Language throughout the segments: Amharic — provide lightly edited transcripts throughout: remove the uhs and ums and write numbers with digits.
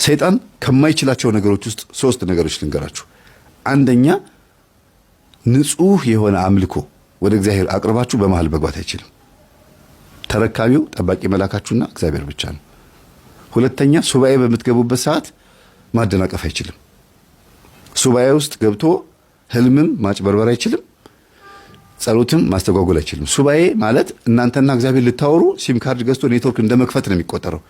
ሰይጣን ከማይችላቸው ነገሮች ውስጥ 3 ነገሮች ልንገራችሁ። አንደኛ ንጹህ የሆነ አምልኮ ወደ እግዚአብሔር አቅርባችሁ በመሃል መግባት አይችልም። ተረካቢው ጠባቂ መላካችሁና እግዚአብሔር ብቻ ነው። ሁለተኛ ሱባኤ በምትገቡበት ሰዓት ማደናቀፍ አይችልም። ሱባኤ ውስጥ ገብቶ ህልምም ማጭበርበር አይችልም። ጸሎትም ማስተጓጎል አይችልም። ሱባኤ ማለት እናንተና እግዚአብሔር ልታወሩ ሲም ካርድ ገዝቶ ኔትወርክ እንደመክፈት ነው የሚቆጠረው።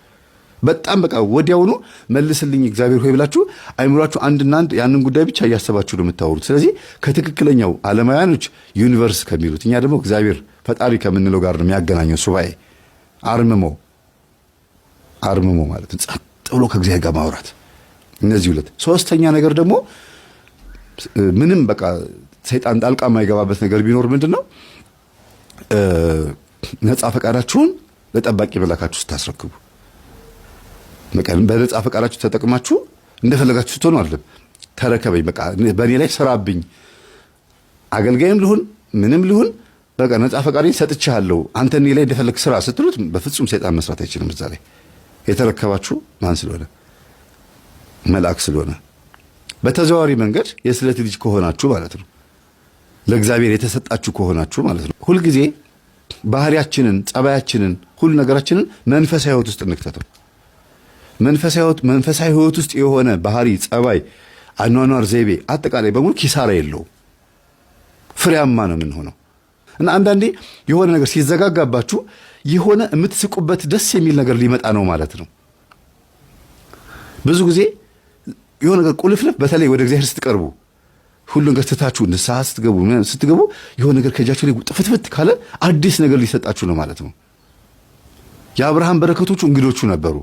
በጣም በቃ ወዲያውኑ መልስልኝ እግዚአብሔር ሆይ ብላችሁ አይምሯችሁ አንድና አንድ ያንን ጉዳይ ብቻ እያሰባችሁ ነው የምታወሩት። ስለዚህ ከትክክለኛው ዓለማውያኖች ዩኒቨርስ ከሚሉት እኛ ደግሞ እግዚአብሔር ፈጣሪ ከምንለው ጋር ነው የሚያገናኘው ሱባኤ። አርምሞ ማለት ጸጥ ብሎ ከእግዚአብሔር ጋር ማውራት። እነዚህ ሁለት። ሶስተኛ ነገር ደግሞ ምንም በቃ ሰይጣን ጣልቃ የማይገባበት ነገር ቢኖር ምንድነው? ነፃ ፈቃዳችሁን ለጠባቂ መላካችሁ ስታስረክቡ በነፃ ፈቃዳችሁ ተጠቅማችሁ እንደፈለጋችሁ ስትሆኑ አይደለም። ተረከበኝ በቃ በእኔ ላይ ስራብኝ፣ አገልጋይም ልሁን ምንም ልሁን በቃ ነፃ ፈቃዴን ሰጥቻለሁ አንተ እኔ ላይ እንደፈለግ ስራ ስትሉት በፍጹም ሰይጣን መስራት አይችልም። እዛ ላይ የተረከባችሁ ማን ስለሆነ? መልአክ ስለሆነ። በተዘዋዋሪ መንገድ የስለት ልጅ ከሆናችሁ ማለት ነው፣ ለእግዚአብሔር የተሰጣችሁ ከሆናችሁ ማለት ነው። ሁልጊዜ ባህሪያችንን፣ ጸባያችንን፣ ሁሉ ነገራችንን መንፈሳዊ ህይወት ውስጥ እንክተተው። መንፈሳዊ ህይወት ውስጥ የሆነ ባህሪ፣ ጸባይ፣ አኗኗር ዘይቤ አጠቃላይ በሙሉ ኪሳራ የለውም፣ ፍሬያማ ነው የምንሆነው። እና አንዳንዴ የሆነ ነገር ሲዘጋጋባችሁ የሆነ የምትስቁበት ደስ የሚል ነገር ሊመጣ ነው ማለት ነው። ብዙ ጊዜ የሆነ ነገር ቁልፍልፍ፣ በተለይ ወደ እግዚአብሔር ስትቀርቡ ሁሉ ነገር ትታችሁ ንስሐ ስትገቡ የሆነ ነገር ከእጃችሁ ላይ ጥፍትፍት ካለ አዲስ ነገር ሊሰጣችሁ ነው ማለት ነው። የአብርሃም በረከቶቹ እንግዶቹ ነበሩ።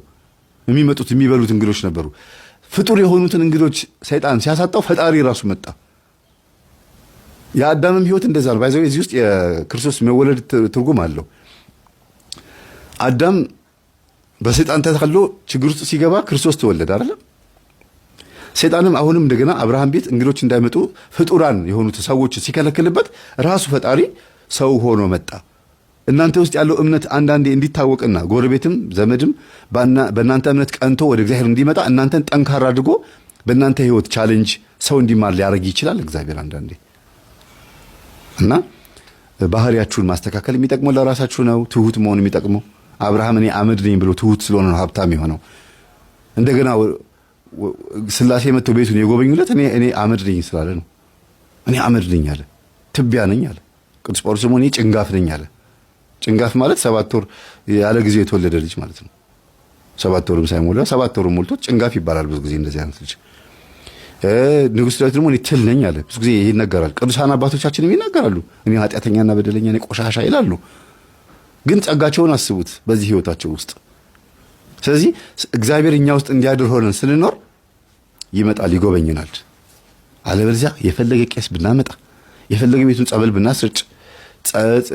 የሚመጡት የሚበሉት እንግዶች ነበሩ። ፍጡር የሆኑትን እንግዶች ሰይጣን ሲያሳጣው ፈጣሪ ራሱ መጣ። የአዳምም ህይወት እንደዛ ነው። ባይዘው እዚህ ውስጥ የክርስቶስ መወለድ ትርጉም አለው። አዳም በሰይጣን ተታሎ ችግር ውስጥ ሲገባ ክርስቶስ ተወለደ አይደል? ሰይጣንም አሁንም እንደገና አብርሃም ቤት እንግዶች እንዳይመጡ ፍጡራን የሆኑት ሰዎች ሲከለክልበት ራሱ ፈጣሪ ሰው ሆኖ መጣ። እናንተ ውስጥ ያለው እምነት አንዳንዴ እንዲታወቅና ጎረቤትም ዘመድም በእናንተ እምነት ቀንቶ ወደ እግዚአብሔር እንዲመጣ እናንተን ጠንካራ አድርጎ በእናንተ ህይወት ቻሌንጅ ሰው እንዲማር ሊያደርግ ይችላል እግዚአብሔር አንዳንዴ። እና ባህሪያችሁን ማስተካከል የሚጠቅመው ለራሳችሁ ነው። ትሁት መሆን የሚጠቅመው አብርሃም እኔ አመድ ነኝ ብሎ ትሁት ስለሆነ ነው ሀብታም የሆነው። እንደገና ስላሴ መጥተው ቤቱን የጎበኙለት እኔ አመድ ነኝ ስላለ ነው። እኔ አመድ ነኝ አለ፣ ትቢያ ነኝ አለ። ቅዱስ ጳውሎስ እኔ ጭንጋፍ ነኝ አለ። ጭንጋፍ ማለት 7 ወር ያለ ጊዜ የተወለደ ልጅ ማለት ነው። 7 ወርም ሳይሞላ 7 ወርም ሞልቶ ጭንጋፍ ይባላል ብዙ ጊዜ እንደዚህ አይነት ልጅ። ንጉሥ ዳዊት ደግሞ እኔ ትል ነኝ አለ። ብዙ ጊዜ ይነገራል። ቅዱሳን አባቶቻችንም ይናገራሉ። እኔ ኃጢአተኛና በደለኛ ነኝ፣ ቆሻሻ ይላሉ። ግን ጸጋቸውን አስቡት በዚህ ህይወታቸው ውስጥ። ስለዚህ እግዚአብሔር እኛ ውስጥ እንዲያድር ሆነን ስንኖር ይመጣል፣ ይጎበኝናል። አለበለዚያ የፈለገ ቄስ ብናመጣ፣ የፈለገ ቤቱን ጸበል ብናስርጭ፣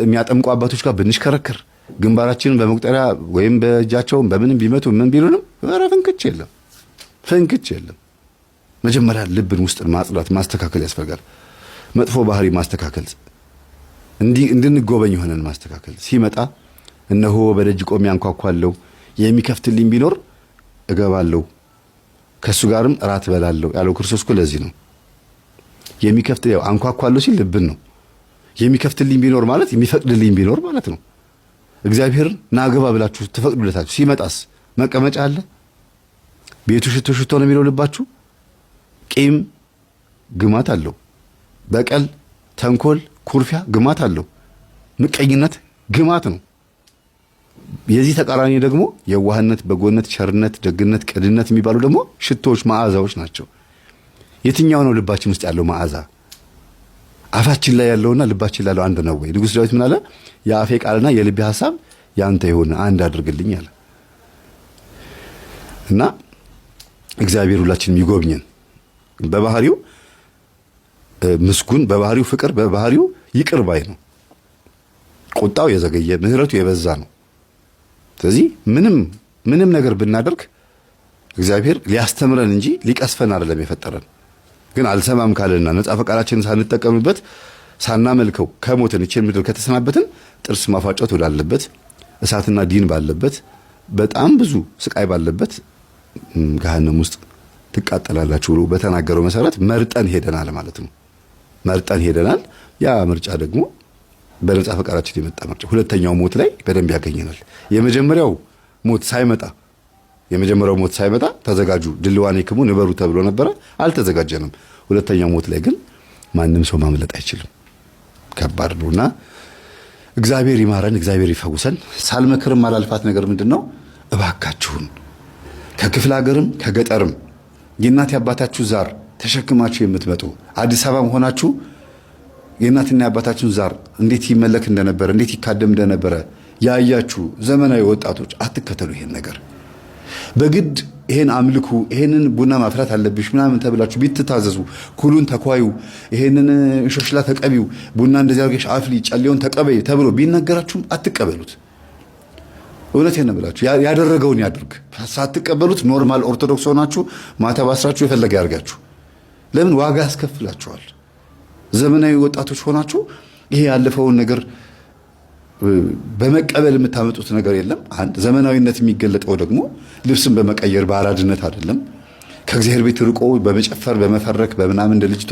የሚያጠምቁ አባቶች ጋር ብንሽከረከር፣ ግንባራችንን በመቁጠሪያ ወይም በእጃቸውን በምንም ቢመቱ ምን ቢሉንም ፍንክች የለም፣ ፍንክች የለም። መጀመሪያ ልብን ውስጥን ማጽዳት ማስተካከል ያስፈልጋል። መጥፎ ባህሪ ማስተካከል፣ እንድንጎበኝ ሆነን ማስተካከል። ሲመጣ እነሆ በደጅ ቆሜ አንኳኳለሁ፣ የሚከፍትልኝ ቢኖር እገባለሁ፣ ከሱ ጋርም እራት እበላለሁ ያለው ክርስቶስ እኮ ለዚህ ነው። የሚከፍትልኝ አንኳኳለሁ ሲል ልብን ነው። የሚከፍትልኝ ቢኖር ማለት የሚፈቅድልኝ ቢኖር ማለት ነው። እግዚአብሔር ናገባ ብላችሁ ተፈቅዱለታችሁ ሲመጣስ መቀመጫ አለ? ቤቱ ሽቶ ሽቶ ነው የሚለው ልባችሁ? ቂም ግማት አለው። በቀል፣ ተንኮል፣ ኩርፊያ ግማት አለው። ምቀኝነት ግማት ነው። የዚህ ተቃራኒ ደግሞ የዋህነት፣ በጎነት፣ ቸርነት፣ ደግነት፣ ቅድነት የሚባሉ ደግሞ ሽቶዎች፣ መዓዛዎች ናቸው። የትኛው ነው ልባችን ውስጥ ያለው መዓዛ? አፋችን ላይ ያለውና ልባችን ላይ ያለው አንድ ነው ወይ? ንጉሥ ዳዊት ምን አለ? የአፌ ቃልና የልቤ ሐሳብ ያንተ ይሁን አንድ አድርግልኝ አለ። እና እግዚአብሔር ሁላችንም ይጎብኘን። በባህሪው ምስጉን፣ በባህሪው ፍቅር፣ በባህሪው ይቅር ባይ ነው። ቁጣው የዘገየ ምህረቱ የበዛ ነው። ስለዚህ ምንም ነገር ብናደርግ እግዚአብሔር ሊያስተምረን እንጂ ሊቀስፈን አይደለም የፈጠረን። ግን አልሰማም ካለና ነፃ ፈቃዳችንን ሳንጠቀምበት ሳናመልከው ከሞትን እቺን ምድር ከተሰናበትን ጥርስ ማፋጨት ወዳለበት እሳትና ዲን ባለበት በጣም ብዙ ስቃይ ባለበት ገሃነም ውስጥ ትቃጠላላችሁ ብሎ በተናገረው መሰረት መርጠን ሄደናል ማለት ነው። መርጠን ሄደናል። ያ ምርጫ ደግሞ በነጻ ፈቃዳችን የመጣ ምርጫ። ሁለተኛው ሞት ላይ በደንብ ያገኘናል። የመጀመሪያው ሞት ሳይመጣ ተዘጋጁ፣ ድልዋን ይክሙ ንበሩ ተብሎ ነበረ። አልተዘጋጀንም። ሁለተኛው ሞት ላይ ግን ማንም ሰው ማምለጥ አይችልም። ከባድ ነውና እግዚአብሔር ይማረን፣ እግዚአብሔር ይፈውሰን። ሳልመክርም አላልፋት ነገር ምንድነው? እባካችሁን ከክፍለ ሀገርም ከገጠርም የእናት አባታችሁ ዛር ተሸክማችሁ የምትመጡ አዲስ አበባም ሆናችሁ የእናትና የአባታችሁን ዛር እንዴት ይመለክ እንደነበረ እንዴት ይካደም እንደነበረ ያያችሁ ዘመናዊ ወጣቶች አትከተሉ ይሄን ነገር። በግድ ይሄን አምልኩ፣ ይሄንን ቡና ማፍራት አለብሽ ምናምን ተብላችሁ ቢትታዘዙ፣ ኩሉን ተኳዩ፣ ይሄንን እንሾሽላ ተቀቢው፣ ቡና እንደዚህ አድርገሽ አፍሊ፣ ጨሌውን ተቀበይ ተብሎ ቢነገራችሁም አትቀበሉት። እውነቴን ነው ብላችሁ ያደረገውን ያድርግ። ሳትቀበሉት ኖርማል ኦርቶዶክስ ሆናችሁ ማተብ አስራችሁ የፈለገ ያርጋችሁ። ለምን ዋጋ ያስከፍላችኋል። ዘመናዊ ወጣቶች ሆናችሁ ይሄ ያለፈውን ነገር በመቀበል የምታመጡት ነገር የለም። አንድ ዘመናዊነት የሚገለጠው ደግሞ ልብስን በመቀየር በአራድነት አይደለም። ከእግዚአብሔር ቤት ርቆ በመጨፈር በመፈረክ በምናምን እንደ ልጅቷ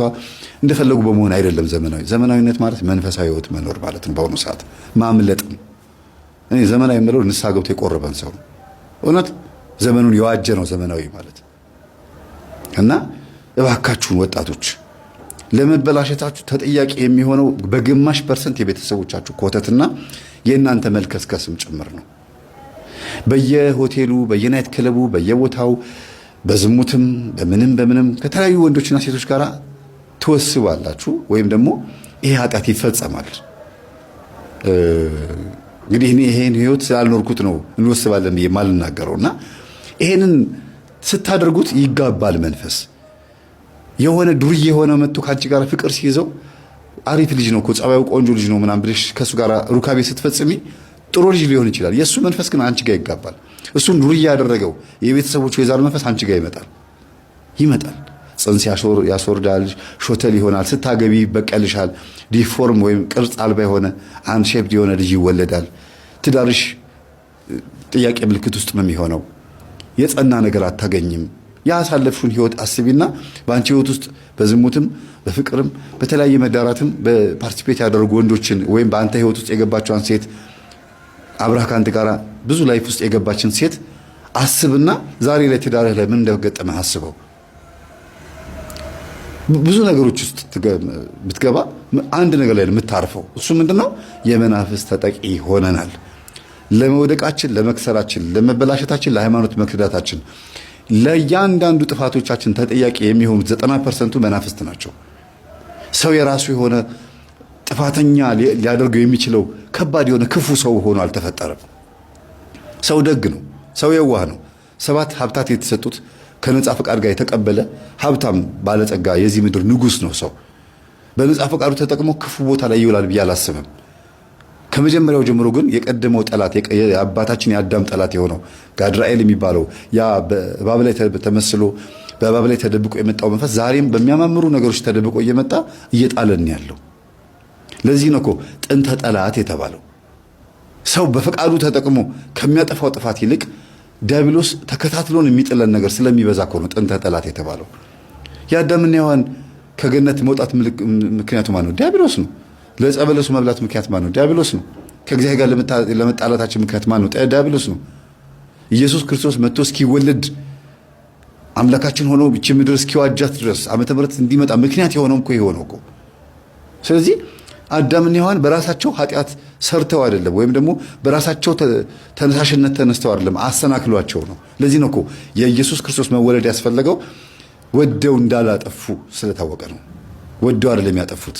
እንደፈለጉ በመሆን አይደለም። ዘመናዊነት ማለት መንፈሳዊ ሕይወት መኖር ማለት ነው። በአሁኑ ሰዓት ማምለጥ ነው። እኔ ዘመናዊ የምለው ንስሐ ገብቶ የቆረበን ሰው ነው። እውነት ዘመኑን የዋጀ ነው ዘመናዊ ማለት እና እባካችሁን ወጣቶች ለመበላሸታችሁ ተጠያቂ የሚሆነው በግማሽ % የቤተሰቦቻችሁ ኮተትና የእናንተ መልከስከስም ጭምር ነው። በየሆቴሉ በየናይት ክለቡ በየቦታው በዝሙትም በምንም ከተለያዩ ወንዶችና ሴቶች ጋር ትወስባላችሁ፣ ወይም ደግሞ ይሄ ኃጢአት ይፈጸማል። እንግዲህ እኔ ይሄን ህይወት ስላልኖርኩት ነው እንወስባለን ብዬ ማልናገረውና ይሄንን ስታደርጉት ይጋባል መንፈስ። የሆነ ዱርዬ የሆነ መጥቶ ካንቺ ጋር ፍቅር ሲይዘው አሪፍ ልጅ ነው እኮ ጸባዩ ቆንጆ ልጅ ነው ምናምን ብለሽ ከሱ ጋር ሩካቤ ስትፈጽሚ ጥሩ ልጅ ሊሆን ይችላል። የሱ መንፈስ ግን አንቺ ጋር ይጋባል። እሱን ዱርዬ ያደረገው የቤተሰቦቹ የዛር መንፈስ አንቺ ጋር ይመጣል። ጽንስ ያስወርዳል፣ ሾተል ይሆናል። ስታገቢ ይበቀልሻል። ዲፎርም ወይም ቅርጽ አልባ የሆነ አንድ ሼፕ የሆነ ልጅ ይወለዳል። ትዳርሽ ጥያቄ ምልክት ውስጥ ነው የሚሆነው። የጸና ነገር አታገኝም። ያሳለፍሽውን ህይወት አስቢና በአንቺ ህይወት ውስጥ በዝሙትም በፍቅርም በተለያየ መዳራትም በፓርቲሲፔት ያደረጉ ወንዶችን ወይም በአንተ ህይወት ውስጥ የገባቸውን ሴት አብራህ ከአንተ ጋር ብዙ ላይፍ ውስጥ የገባችን ሴት አስብና ዛሬ ላይ ትዳርህ ላይ ምን እንደገጠመህ አስበው። ብዙ ነገሮች ውስጥ ብትገባ አንድ ነገር ላይ የምታርፈው እሱ ምንድነው? የመናፍስት ተጠቂ ሆነናል። ለመውደቃችን፣ ለመክሰራችን፣ ለመበላሸታችን፣ ለሃይማኖት መክዳታችን፣ ለእያንዳንዱ ጥፋቶቻችን ተጠያቂ የሚሆኑት 90% መናፍስት ናቸው። ሰው የራሱ የሆነ ጥፋተኛ ሊያደርገው የሚችለው ከባድ የሆነ ክፉ ሰው ሆኖ አልተፈጠረም። ሰው ደግ ነው። ሰው የዋህ ነው። 7 ሀብታት የተሰጡት ከነጻ ፈቃድ ጋር የተቀበለ ሀብታም ባለጸጋ የዚህ ምድር ንጉስ ነው። ሰው በነጻ ፈቃዱ ተጠቅሞ ክፉ ቦታ ላይ ይውላል ብዬ አላስብም። ከመጀመሪያው ጀምሮ ግን የቀደመው ጠላት የአባታችን የአዳም ጠላት የሆነው ጋድራኤል የሚባለው ያ በእባብ ላይ ተመስሎ በእባብ ላይ ተደብቆ የመጣው መንፈስ ዛሬም በሚያማምሩ ነገሮች ተደብቆ እየመጣ እየጣለን ያለው። ለዚህ ነው እኮ ጥንተ ጠላት የተባለው። ሰው በፈቃዱ ተጠቅሞ ከሚያጠፋው ጥፋት ይልቅ ዲያብሎስ ተከታትሎን የሚጥለን ነገር ስለሚበዛ እኮ ነው ጥንተ ጠላት የተባለው። የአዳምና ሔዋን ከገነት መውጣት ምክንያቱ ማን ነው? ዲያብሎስ ነው። ለዕፀ በለሱ መብላት ምክንያት ማን ነው? ዲያብሎስ ነው። ከእግዚአብሔር ጋር ለመጣላታችን ምክንያት ማን ነው? ዲያብሎስ ነው። ኢየሱስ ክርስቶስ መጥቶ እስኪወለድ አምላካችን ሆኖ ይህች ምድር እስኪዋጃት ድረስ ዓመተ ምሕረት እንዲመጣ ምክንያት የሆነው እኮ የሆነው እኮ። ስለዚህ አዳምና ሔዋን በራሳቸው ኃጢአት ሰርተው አይደለም፣ ወይም ደግሞ በራሳቸው ተነሳሽነት ተነስተው አይደለም፣ አሰናክሏቸው ነው። ለዚህ ነው እኮ የኢየሱስ ክርስቶስ መወለድ ያስፈለገው ወደው እንዳላጠፉ ስለታወቀ ነው። ወደው አይደለም ያጠፉት፣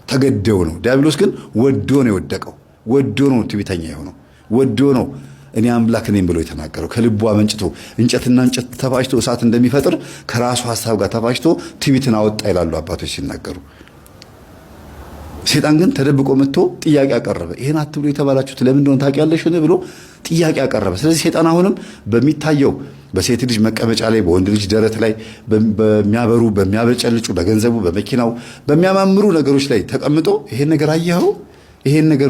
ተገደው ነው። ዲያብሎስ ግን ወዶ ነው የወደቀው። ወዶ ነው ትዕቢተኛ የሆነው። ወዶ ነው እኔ አምላክ ነኝ ብሎ የተናገረው። ከልቡ አመንጭቶ እንጨትና እንጨት ተፋጭቶ እሳት እንደሚፈጥር ከራሱ ሐሳብ ጋር ተፋጭቶ ትዕቢትን አወጣ ይላሉ አባቶች ሲናገሩ። ሰይጣን ግን ተደብቆ መጥቶ ጥያቄ አቀረበ። ይሄን አትብሉ የተባላችሁት ለምን እንደሆነ ታውቂያለሽን ብሎ ጥያቄ አቀረበ። ስለዚህ ሰይጣን አሁንም በሚታየው በሴት ልጅ መቀመጫ ላይ፣ በወንድ ልጅ ደረት ላይ በሚያበሩ በሚያበጨልጩ፣ በገንዘቡ፣ በመኪናው፣ በሚያማምሩ ነገሮች ላይ ተቀምጦ ይሄን ነገር አየኸው፣ ይሄን ነገር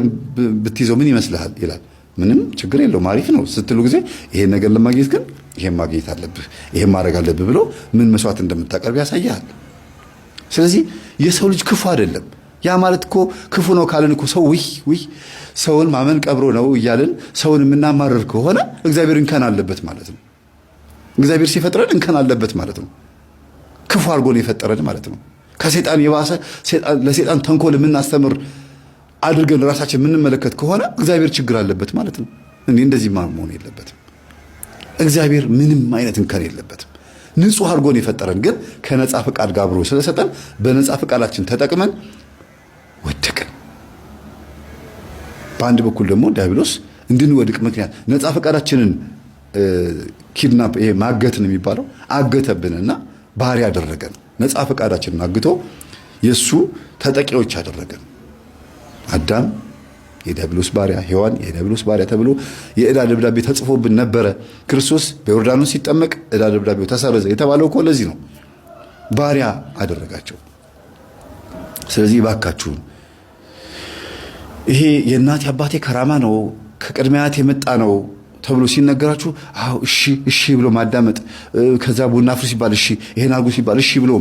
ብትይዘው ምን ይመስልሃል ይላል። ምንም ችግር የለውም አሪፍ ነው ስትሉ ጊዜ ይሄን ነገር ለማግኘት ግን ይሄን ማግኘት አለብህ፣ ይሄን ማድረግ አለብህ ብሎ ምን መስዋዕት እንደምታቀርብ ያሳያል። ስለዚህ የሰው ልጅ ክፉ አይደለም። ያ ማለት እኮ ክፉ ነው ካለን እኮ ሰው ውይ ሰውን ማመን ቀብሮ ነው እያልን ሰውን የምናማረር ከሆነ እግዚአብሔር እንከን አለበት ማለት ነው። እግዚአብሔር ሲፈጥረን እንከን አለበት ማለት ነው። ክፉ አድርጎ ነው የፈጠረን ማለት ነው። ከሰይጣን የባሰ ለሰይጣን ተንኮል የምናስተምር አድርገን ራሳችን የምንመለከት ከሆነ እግዚአብሔር ችግር አለበት ማለት ነው። እንደዚህ መሆን የለበትም። እግዚአብሔር ምንም አይነት እንከን የለበትም። ንጹህ አድርጎ ነው የፈጠረን። ግን ከነፃ ፈቃድ ጋር አብሮ ስለሰጠን በነፃ ፈቃዳችን ተጠቅመን ወደቅን። በአንድ በኩል ደግሞ ዲያብሎስ እንድንወድቅ ምክንያት ነፃ ፈቃዳችንን ኪድናፕ ይሄ ማገትን የሚባለው አገተብንና ባሪያ አደረገን። ነፃ ፈቃዳችንን አግቶ የሱ ተጠቂዎች አደረገን። አዳም የዲያብሎስ ባሪያ፣ ሔዋን የዲያብሎስ ባሪያ ተብሎ የዕዳ ደብዳቤ ተጽፎብን ነበረ። ክርስቶስ በዮርዳኖስ ሲጠመቅ ዕዳ ደብዳቤው ተሰረዘ የተባለው እኮ ለዚህ ነው። ባሪያ አደረጋቸው። ስለዚህ እባካችሁን ይሄ የእናቴ አባቴ ከራማ ነው ከቅድመ አያቴ የመጣ ነው ተብሎ ሲነገራችሁ አዎ እሺ ብሎ ማዳመጥ፣ ከዛ ቡና አፍሩ ሲባል እሺ፣ ይሄን አርጉ ሲባል እሺ ብሎ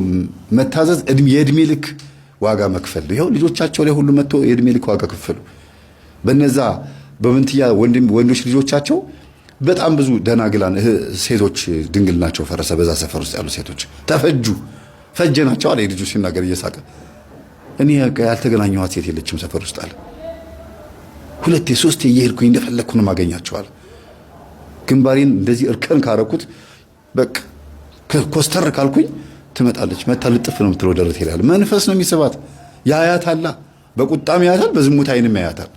መታዘዝ የእድሜ ልክ ዋጋ መክፈል። ይኸው ልጆቻቸው ላይ ሁሉ መጥቶ የእድሜ ልክ ዋጋ ከፈሉ። በነዛ በመንትያ ወንዶች ልጆቻቸው በጣም ብዙ ደናግላን ሴቶች ድንግል ናቸው ፈረሰ። በዛ ሰፈር ውስጥ ያሉ ሴቶች ፈጀናቸው አለ ልጁ ሲናገር እየሳቀ። እኔ ያልተገናኘኋት ሴት የለችም ሰፈር ውስጥ አለ። 2 3 እየሄድኩኝ እንደፈለግኩ ነው ማገኛቸዋል። ግንባሬን እንደዚህ እርከን ካረኩት በቃ ኮስተር ካልኩኝ ትመጣለች። መታ ልጥፍ ነው የምትለው ደረት ይላል። መንፈስ ነው የሚስባት። ያያታል፣ በቁጣም ያያታል፣ በዝሙት አይንም ያያታል።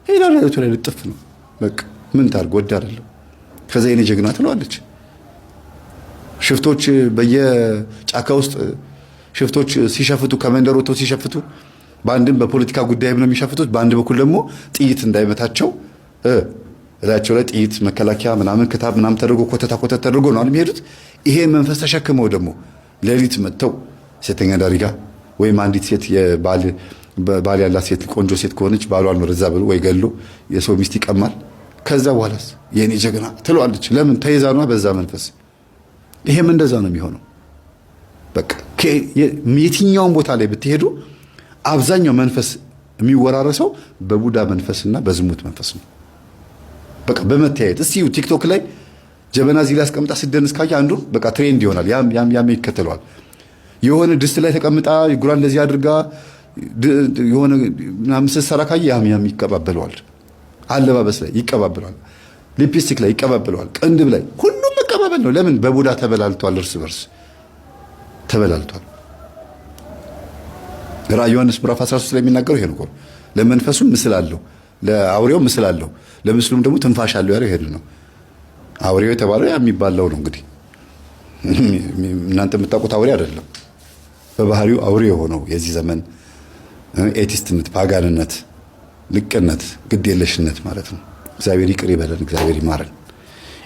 ሄዳ ደረቱ ላይ ልጥፍ ነው በቃ ምን ታርግ ወድ አይደለም። ከዛ የኔ ጀግና ትለዋለች። ሽፍቶች በየጫካ ውስጥ ሽፍቶች ሲሸፍቱ ከመንደር ወጥተው ሲሸፍቱ በአንድም በፖለቲካ ጉዳይም ነው የሚሸፍቱት። በአንድ በኩል ደግሞ ጥይት እንዳይመታቸው እላቸው ላይ ጥይት መከላከያ ምናምን ክታብ ምናምን ተደርጎ ኮተታ ተደርጎ ነው የሚሄዱት። ይሄ መንፈስ ተሸክመው ደግሞ ሌሊት መጥተው ሴተኛ ዳሪ ጋር ወይም አንዲት ሴት ባል ያላት ሴት ቆንጆ ሴት ከሆነች ባሏን ወደዛ ብሎ ወይ ገሎ የሰው ሚስት ይቀማል። ከዛ በኋላስ የኔ ጀግና ትለዋለች። ለምን ተይዛ ነው በዛ መንፈስ። ይሄም እንደዛ ነው የሚሆነው። በቃ የትኛውን ቦታ ላይ ብትሄዱ አብዛኛው መንፈስ የሚወራረሰው በቡዳ መንፈስና በዝሙት መንፈስ ነው። በቃ በመተያየት እስቲ ቲክቶክ ላይ ጀበና እዚህ ላይ አስቀምጣ ስደንስ ካየ አንዱ በቃ ትሬንድ ይሆናል። ያም ይከተለዋል። የሆነ ድስት ላይ ተቀምጣ ጉራ እንደዚህ አድርጋ የሆነ ምናምን ስትሰራ ካየ ያም ይቀባበለዋል። አለባበስ ላይ ይቀባበለዋል። ሊፕስቲክ ላይ ይቀባበለዋል። ቅንድብ ላይ ሁሉም መቀባበል ነው። ለምን? በቡዳ ተበላልቷል። እርስ በርስ ተበላልቷል። ራዕየ ዮሐንስ ምዕራፍ 13 ላይ የሚናገረው ይሄን እኮ ለመንፈሱም ምስል አለው፣ ለአውሬው ምስል አለው፣ ለምስሉም ደግሞ ትንፋሽ አለው ያለው ይሄን ነው። አውሬው የተባለው ያ የሚባለው ነው። እንግዲህ እናንተ የምታውቁት አውሬ አይደለም። በባህሪው አውሬ የሆነው የዚህ ዘመን ኤቲስትነት፣ ፓጋንነት፣ ልቅነት፣ ግዴለሽነት ማለት ነው። እግዚአብሔር ይቅር ይበለን፣ እግዚአብሔር ይማረን።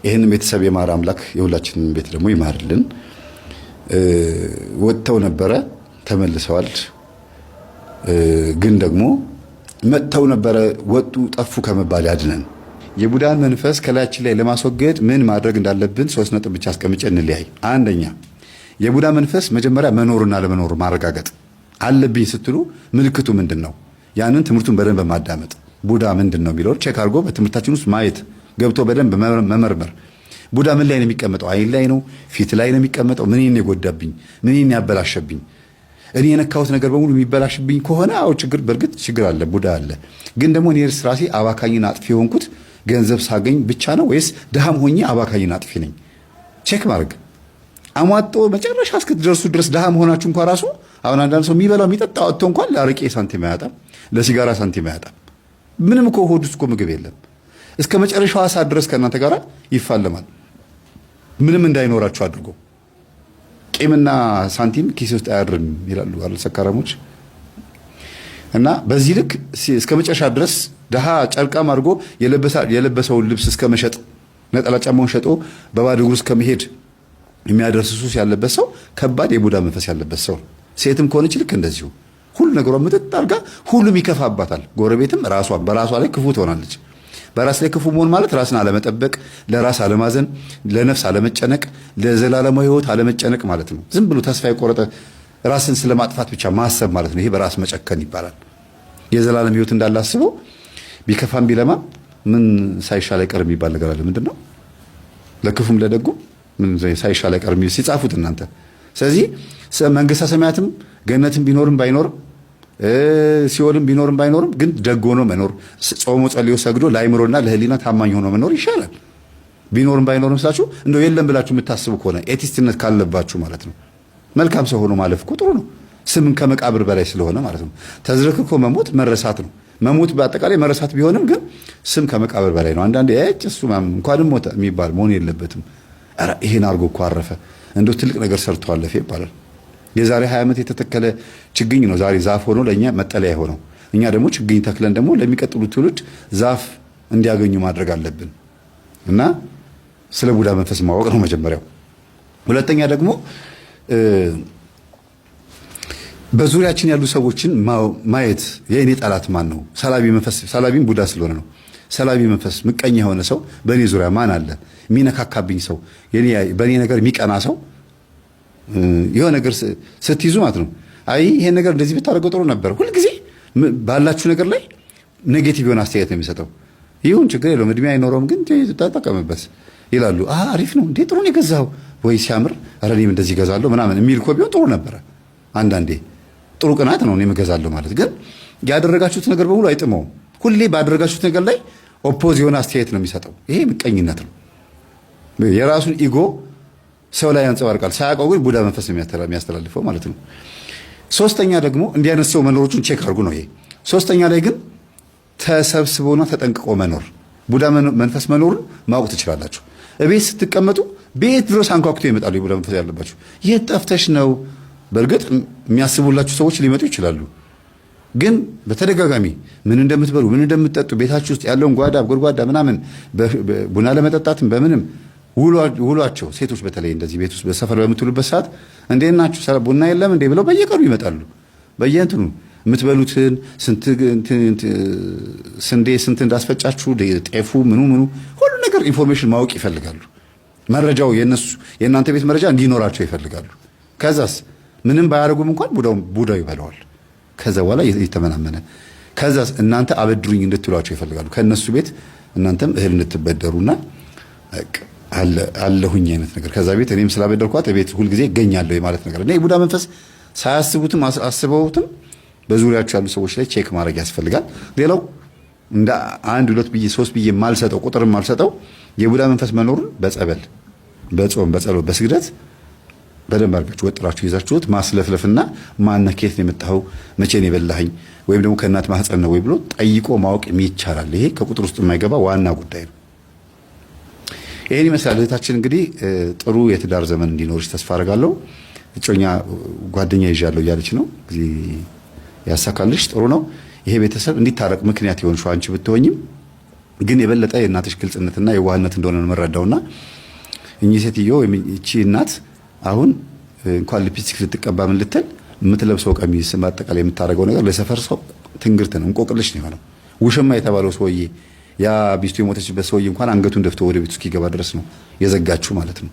ይህንን ቤተሰብ የማረ አምላክ የሁላችንን ቤት ደግሞ ይማርልን። ወጥተው ነበረ ተመልሰዋል። ግን ደግሞ መጥተው ነበረ ወጡ ጠፉ ከመባል ያድነን። የቡዳን መንፈስ ከላያችን ላይ ለማስወገድ ምን ማድረግ እንዳለብን 3 ነጥብ ብቻ አስቀምጬ እንለያይ። አንደኛ የቡዳ መንፈስ መጀመሪያ መኖርና ለመኖር ማረጋገጥ አለብኝ ስትሉ ምልክቱ ምንድን ነው? ያንን ትምህርቱን በደንብ ማዳመጥ፣ ቡዳ ምንድን ነው የሚለው ቼክ አድርጎ በትምህርታችን ውስጥ ማየት፣ ገብቶ በደንብ መመርመር። ቡዳ ምን ላይ ነው የሚቀመጠው? አይን ላይ ነው? ፊት ላይ ነው የሚቀመጠው? ምንን የጎዳብኝ? ምንን ያበላሸብኝ? እኔ የነካሁት ነገር በሙሉ የሚበላሽብኝ ከሆነ አው ችግር፣ በእርግጥ ችግር አለ፣ ቡዳ አለ። ግን ደግሞ እኔ ራሴ አባካኝና አጥፊ የሆንኩት ገንዘብ ሳገኝ ብቻ ነው ወይስ ድሃም ሆኜ አባካኝና አጥፊ ነኝ? ቼክ ማድረግ። አሟጦ መጨረሻ እስክትደርሱ ድረስ ድሃ መሆናችሁ እንኳን ራሱ አሁን አንዳንድ ሰው የሚበላው የሚጠጣው አጥቶ እንኳን ለአረቄ ሳንቲም አያጣም፣ ለሲጋራ ሳንቲም አያጣም። ምንም እኮ ሆድ ውስጥ እኮ ምግብ የለም። እስከ መጨረሻው ሰዓት ድረስ ከእናንተ ጋር ይፋለማል፣ ምንም እንዳይኖራችሁ አድርጎ። ቂምና ሳንቲም ኪስ ውስጥ አያድርም ይላሉ አይደል ሰካራሞች። እና በዚህ ልክ እስከ መጨረሻ ድረስ ድሃ ጨርቃም አድርጎ የለበሰውን ልብስ እስከ መሸጥ፣ ነጠላ ጫማውን ሸጦ በባዶ እግሩ እስከ መሄድ የሚያደርስ ሱስ ያለበት ሰው ከባድ የቡዳ መንፈስ ያለበት ሰው። ሴትም ከሆነች ልክ እንደዚሁ ሁሉ ነገሯ ምጥጥ አድርጋ ሁሉም ይከፋባታል። ጎረቤትም በራሷ ላይ ክፉ ትሆናለች። በራስ ላይ ክፉ መሆን ማለት ራስን አለመጠበቅ፣ ለራስ አለማዘን፣ ለነፍስ አለመጨነቅ፣ ለዘላለማዊ ህይወት አለመጨነቅ ማለት ነው። ዝም ብሎ ተስፋ የቆረጠ ራስን ስለማጥፋት ብቻ ማሰብ ማለት ነው። ይሄ በራስ መጨከን ይባላል። የዘላለም ህይወት እንዳላስበው ቢከፋም ቢለማ ምን ሳይሻል አይቀርም የሚባል ነገር አለ። ምንድነው? ለክፉም ለደጉ ምን ሳይሻል አይቀርም ሲጻፉት እናንተ። ስለዚህ መንግስተ ሰማያትም ገነትም ቢኖርም ባይኖርም ሲኦልም ቢኖርም ባይኖርም ግን ደግ ሆኖ መኖር፣ ጾሞ ጸልዮ ሰግዶ ለአይምሮና ለህሊና ታማኝ ሆኖ መኖር ይሻላል። ቢኖርም ባይኖርም ስላችሁ እንደው የለም ብላችሁ የምታስቡ ከሆነ ኤቲስትነት ካለባችሁ ማለት ነው። መልካም ሰው ሆኖ ማለፍ እኮ ጥሩ ነው። ስምን ከመቃብር በላይ ስለሆነ ማለት ነው። ተዝረክርኮ መሞት መረሳት ነው። መሞት በአጠቃላይ መረሳት ቢሆንም ግን ስም ከመቃብር በላይ ነው። አንዳንዴ እሱ እንኳንም ሞተ የሚባል መሆን የለበትም። ኧረ ይሄን አድርጎ እኮ አረፈ እንደው ትልቅ ነገር ሰርቶ አለፈ ይባላል። የዛሬ 20 ዓመት የተተከለ ችግኝ ነው ዛሬ ዛፍ ሆኖ ለኛ መጠለያ ሆነው። እኛ ደግሞ ችግኝ ተክለን ደግሞ ለሚቀጥሉት ትውልድ ዛፍ እንዲያገኙ ማድረግ አለብን እና ስለ ቡዳ መንፈስ ማወቅ ነው መጀመሪያው። ሁለተኛ ደግሞ በዙሪያችን ያሉ ሰዎችን ማየት የእኔ ጠላት ማን ነው? ሰላቢ መንፈስ፣ ሰላቢም ቡዳ ስለሆነ ነው። ሰላቢ መንፈስ ምቀኛ የሆነ ሰው በእኔ ዙሪያ ማን አለ? የሚነካካብኝ ሰው፣ በእኔ ነገር የሚቀና ሰው የሆነ ነገር ስትይዙ ማለት ነው። አይ ይሄን ነገር እንደዚህ ብታደርገው ጥሩ ነበር። ሁልጊዜ ባላችሁ ነገር ላይ ኔጌቲቭ የሆነ አስተያየት ነው የሚሰጠው። ይሁን ችግር የለውም እድሜ አይኖረውም ግን ተጠቀምበት ይላሉ። አሪፍ ነው እንዴ ጥሩ ነው የገዛው ወይ ሲያምር፣ ኧረ እኔም እንደዚህ እገዛለሁ ምናምን የሚል እኮ ቢሆን ጥሩ ነበረ። አንዳንዴ ጥሩ ቅናት ነው እኔም እገዛለሁ ማለት። ግን ያደረጋችሁት ነገር በሙሉ አይጥመውም። ሁሌ ባደረጋችሁት ነገር ላይ ኦፖዝ የሆነ አስተያየት ነው የሚሰጠው። ይሄ ምቀኝነት ነው። የራሱን ኢጎ ሰው ላይ ያንጸባርቃል። ሳያውቀው ግን ቡዳ መንፈስ የሚያስተላልፈው ማለት ነው። ሶስተኛ ደግሞ እንዲህ አይነት ሰው መኖሮቹን ቼክ አድርጉ ነው ይሄ። ሶስተኛ ላይ ግን ተሰብስቦና ተጠንቅቆ መኖር፣ ቡዳ መንፈስ መኖሩን ማወቅ ትችላላችሁ። እቤት ስትቀመጡ ቤት ድረስ አንኳኩቶ ይመጣሉ የቡዳ መንፈስ ያለባችሁ። የት ጠፍተሽ ነው? በእርግጥ የሚያስቡላችሁ ሰዎች ሊመጡ ይችላሉ። ግን በተደጋጋሚ ምን እንደምትበሉ ምን እንደምትጠጡ ቤታችሁ ውስጥ ያለውን ጓዳ ጎድጓዳ ምናምን ቡና ለመጠጣትም በምንም ውሏቸው ሴቶች በተለይ እንደዚህ ቤት ውስጥ በሰፈር በምትውሉበት ሰዓት እንዴት ናችሁ ቡና የለም እንዴ ብለው በየቀኑ ይመጣሉ። በየእንትኑ የምትበሉትን ስንዴ ስንት እንዳስፈጫችሁ ጤፉ ምኑ ሁሉ ነገር ኢንፎርሜሽን ማወቅ ይፈልጋሉ። መረጃው የእናንተ ቤት መረጃ እንዲኖራቸው ይፈልጋሉ። ከዛስ ምንም ባያደርጉም እንኳን ቡዳው ይበላዋል። ከዛ በኋላ እየተመናመነ ከዛስ እናንተ አበድሩኝ እንድትሏቸው ይፈልጋሉ። ከነሱ ቤት እናንተም እህል እንድትበደሩና አለሁኝ አይነት ነገር ከዛ ቤት እኔም ስላበደርኳት ቤት ሁልጊዜ እገኛለሁ ማለት ነገር እና የቡዳ መንፈስ ሳያስቡትም አስበውትም በዙሪያቸው ያሉ ሰዎች ላይ ቼክ ማድረግ ያስፈልጋል። ሌላው እንደ 1 2 ብዬ 3 ብዬ ማልሰጠው ቁጥርም ማልሰጠው የቡዳ መንፈስ መኖሩን በጸበል በጾም በጸሎት በስግደት በደንብ አድርጋችሁ ወጥራችሁ ይዛችሁት ማስለፍለፍና ማነኬት ነው የመጣው መቼ ነው የበላኸኝ ወይም ደግሞ ከእናት ማህፀን ነው ወይ ብሎ ጠይቆ ማወቅ ይቻላል። ይሄ ከቁጥር ውስጥ የማይገባ ዋና ጉዳይ ነው። ይሄን ይመስላል። እህታችን እንግዲህ ጥሩ የትዳር ዘመን እንዲኖርሽ ተስፋ አደርጋለሁ። እጮኛ ጓደኛ ይዣለሁ እያለች ነው። እንግዲህ ያሳካልሽ፣ ጥሩ ነው። ይሄ ቤተሰብ እንዲታረቅ ምክንያት የሆንሽው አንቺ ብትሆኝም ግን የበለጠ የእናትሽ ግልጽነትና የዋህነት እንደሆነ ነው የምረዳውና እኚህ ሴትዮ ወይም እቺ እናት አሁን እንኳን ሊፕስቲክ ልትቀባ ምን ልትል የምትለብሰው ቀሚስ ማጠቃላይ የምታደርገው ነገር ለሰፈር ሰው ትንግርት ነው፣ እንቆቅልሽ ነው የሆነው። ውሽማ የተባለው ሰውዬ ያ ሚስቱ የሞተችበት ሰውዬ እንኳን አንገቱን ደፍቶ ወደ ቤቱ እስኪገባ ድረስ ነው የዘጋችሁ ማለት ነው።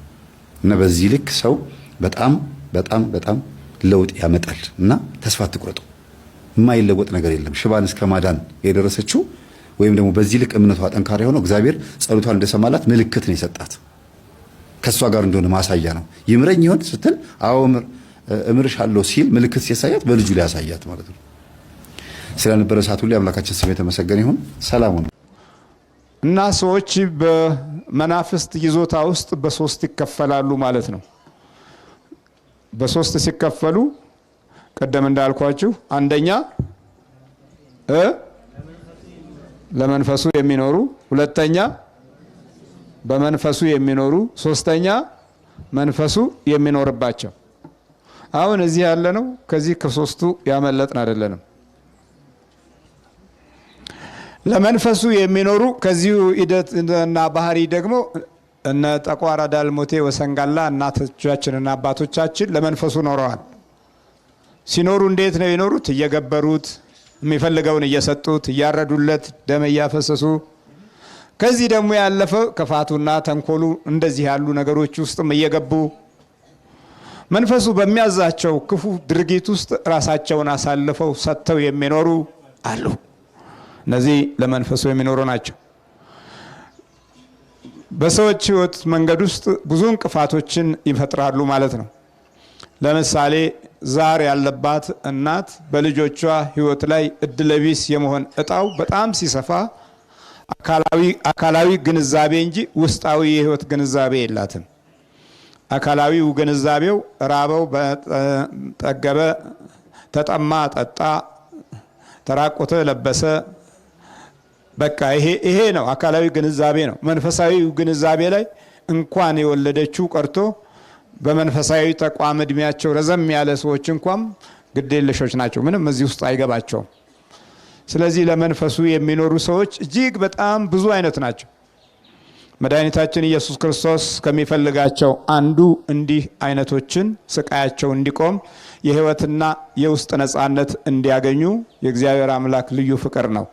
እና በዚህ ልክ ሰው በጣም በጣም በጣም ለውጥ ያመጣል እና ተስፋ አትቁረጡ። የማይለወጥ ነገር የለም። ሽባን እስከ ማዳን የደረሰችው ወይም ደግሞ በዚህ ልክ እምነቷ ጠንካራ የሆነው እግዚአብሔር ጸሎቷን እንደሰማላት ምልክት ነው የሰጣት። ከሷ ጋር እንደሆነ ማሳያ ነው። ይምረኝ ይሆን ስትል አዎ እምርሻለሁ ሲል ምልክት ሲያሳያት በልጁ ላይ ያሳያት ማለት ነው። ስለነበረ ሰዓት ሁሉ አምላካችን ስም የተመሰገነ ይሁን። ሰላም ነው እና ሰዎች በመናፍስት ይዞታ ውስጥ በሶስት ይከፈላሉ ማለት ነው። በሶስት ሲከፈሉ ቀደም እንዳልኳችሁ አንደኛ ለመንፈሱ የሚኖሩ፣ ሁለተኛ በመንፈሱ የሚኖሩ፣ ሶስተኛ መንፈሱ የሚኖርባቸው። አሁን እዚህ ያለ ነው ከዚህ ከሶስቱ ያመለጥን አይደለንም። ለመንፈሱ የሚኖሩ ከዚሁ ሂደትና ባህሪ ደግሞ እነ ጠቋራ ዳልሞቴ ወሰንጋላ እናቶቻችንና አባቶቻችን ለመንፈሱ ኖረዋል። ሲኖሩ እንዴት ነው የኖሩት? እየገበሩት፣ የሚፈልገውን እየሰጡት፣ እያረዱለት፣ ደም እያፈሰሱ ከዚህ ደግሞ ያለፈ ክፋቱና ተንኮሉ እንደዚህ ያሉ ነገሮች ውስጥም እየገቡ መንፈሱ በሚያዛቸው ክፉ ድርጊት ውስጥ ራሳቸውን አሳልፈው ሰጥተው የሚኖሩ አሉ። እነዚህ ለመንፈሱ የሚኖሩ ናቸው። በሰዎች ሕይወት መንገድ ውስጥ ብዙ እንቅፋቶችን ይፈጥራሉ ማለት ነው። ለምሳሌ ዛር ያለባት እናት በልጆቿ ሕይወት ላይ እድለቢስ የመሆን እጣው በጣም ሲሰፋ አካላዊ ግንዛቤ እንጂ ውስጣዊ የሕይወት ግንዛቤ የላትም። አካላዊው ግንዛቤው ራበው ጠገበ፣ ተጠማ ጠጣ፣ ተራቆተ ለበሰ፣ በቃ ይሄ ነው አካላዊ ግንዛቤ ነው። መንፈሳዊ ግንዛቤ ላይ እንኳን የወለደችው ቀርቶ በመንፈሳዊ ተቋም እድሜያቸው ረዘም ያለ ሰዎች እንኳን ግዴለሾች ናቸው። ምንም እዚህ ውስጥ አይገባቸውም። ስለዚህ ለመንፈሱ የሚኖሩ ሰዎች እጅግ በጣም ብዙ አይነት ናቸው። መድኃኒታችን ኢየሱስ ክርስቶስ ከሚፈልጋቸው አንዱ እንዲህ አይነቶችን ስቃያቸው እንዲቆም የሕይወትና የውስጥ ነፃነት እንዲያገኙ የእግዚአብሔር አምላክ ልዩ ፍቅር ነው።